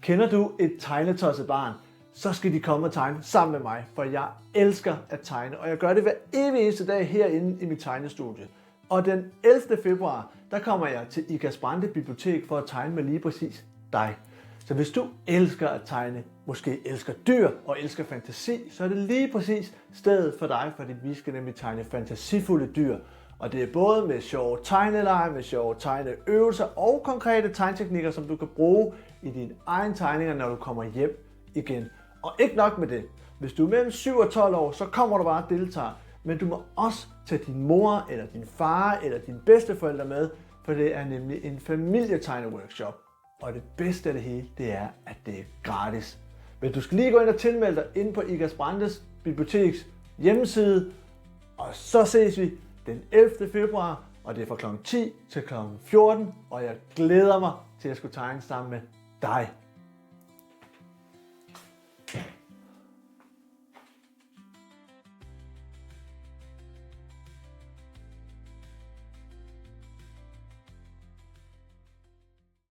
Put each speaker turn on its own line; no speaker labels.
Kender du et tegnetosset barn, så skal de komme og tegne sammen med mig, for jeg elsker at tegne, og jeg gør det hver evig eneste dag herinde i mit tegnestudie. Og den 11. februar, der kommer jeg til Ikast Brande Bibliotek for at tegne med lige præcis dig. Så hvis du elsker at tegne, måske elsker dyr og elsker fantasi, så er det lige præcis stedet for dig, fordi vi skal nemlig tegne fantasifulde dyr. Og det er både med sjove tegneleje, med sjove tegneøvelser og konkrete tegneteknikker, som du kan bruge i dine egne tegninger, når du kommer hjem igen. Og ikke nok med det. Hvis du er mellem 7 og 12 år, så kommer du bare og deltager. Men du må også tage din mor, eller din far, eller dine bedsteforældre med, for det er nemlig en familietegneworkshop. Og det bedste af det hele, det er, at det er gratis. Men du skal lige gå ind og tilmelde dig inde på Ikast Brandes Biblioteks hjemmeside, og så ses vi den 11. februar, og det er fra kl. 10 til kl. 14, og jeg glæder mig til at skulle tegne sammen med dig.